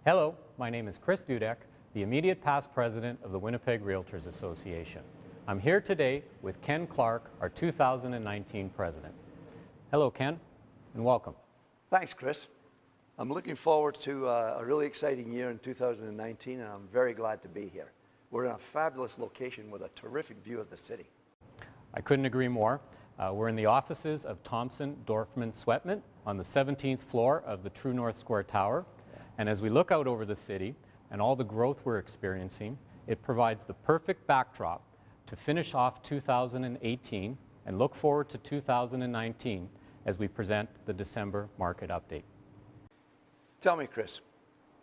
Hello, my name is Chris Dudeck, the immediate past president of the Winnipeg Realtors Association. I'm here today with Ken Clark, our 2019 president. Hello, Ken, and welcome. Thanks, Chris. I'm looking forward to a really exciting year in 2019, and I'm very glad to be here. We're in a fabulous location with a terrific view of the city. I couldn't agree more. We're in the offices of Thompson, Dorfman, Sweatman on the 17th floor of the True North Square Tower. And as we look out over the city and all the growth we're experiencing, it provides the perfect backdrop to finish off 2018 and look forward to 2019 as we present the December market update. Tell me, Chris,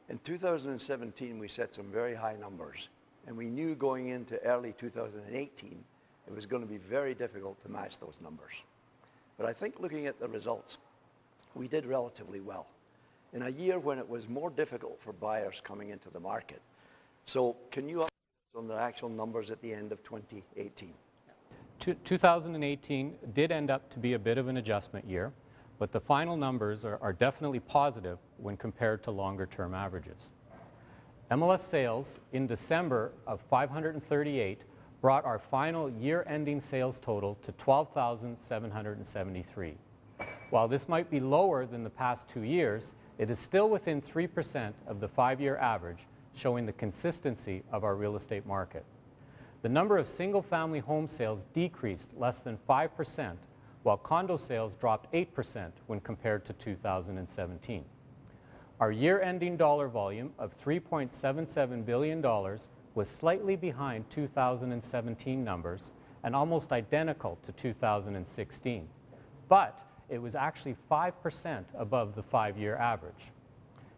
in 2017 we set some very high numbers, and we knew going into early 2018 it was going to be very difficult to match those numbers. But I think looking at the results, we did relatively well in a year when it was more difficult for buyers coming into the market. So can you update us on the actual numbers at the end of 2018? 2018 did end up to be a bit of an adjustment year, but the final numbers are definitely positive when compared to longer-term averages. MLS sales in December of 538 brought our final year-ending sales total to 12,773. While this might be lower than the past 2 years, it is still within 3% of the 5-year average, showing the consistency of our real estate market. The number of single-family home sales decreased less than 5%, while condo sales dropped 8% when compared to 2017. Our year-ending dollar volume of $3.77 billion was slightly behind 2017 numbers and almost identical to 2016. But it was actually 5% above the 5-year average.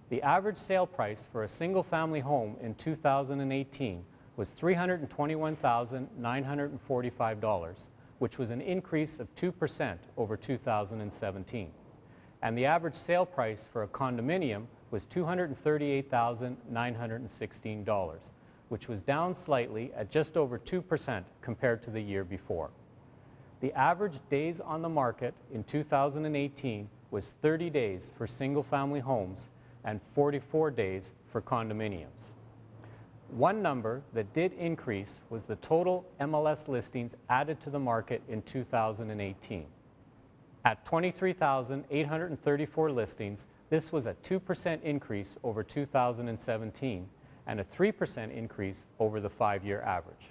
The average sale price for a single-family home in 2018 was $321,945, which was an increase of 2% over 2017. And the average sale price for a condominium was $238,916, which was down slightly at just over 2% compared to the year before. The average days on the market in 2018 was 30 days for single-family homes and 44 days for condominiums. One number that did increase was the total MLS listings added to the market in 2018. At 23,834 listings, this was a 2% increase over 2017 and a 3% increase over the 5-year average.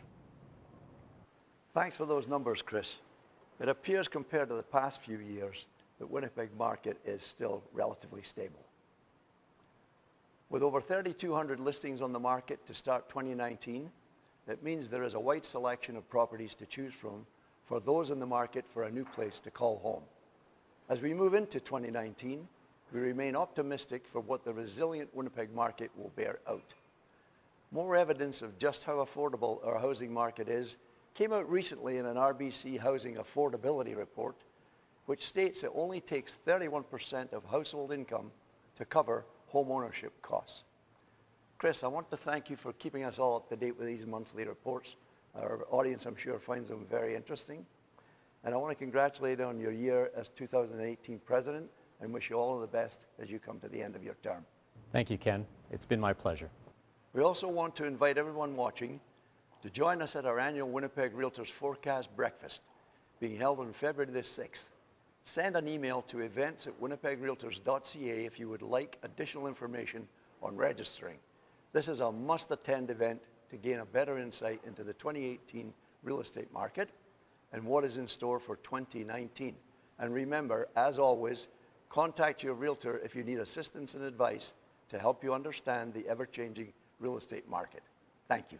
Thanks for those numbers, Chris. It appears compared to the past few years, the Winnipeg market is still relatively stable. With over 3,200 listings on the market to start 2019, it means there is a wide selection of properties to choose from for those in the market for a new place to call home. As we move into 2019, we remain optimistic for what the resilient Winnipeg market will bear out. More evidence of just how affordable our housing market is came out recently in an RBC Housing Affordability Report, which states it only takes 31% of household income to cover home ownership costs. Chris, I want to thank you for keeping us all up to date with these monthly reports. Our audience, I'm sure, finds them very interesting. And I want to congratulate you on your year as 2018 president and wish you all of the best as you come to the end of your term. Thank you, Ken. It's been my pleasure. We also want to invite everyone watching to join us at our annual Winnipeg Realtors Forecast Breakfast, being held on February the 6th. Send an email to events@winnipegrealtors.ca if you would like additional information on registering. This is a must-attend event to gain a better insight into the 2018 real estate market and what is in store for 2019. And remember, as always, contact your realtor if you need assistance and advice to help you understand the ever-changing real estate market. Thank you.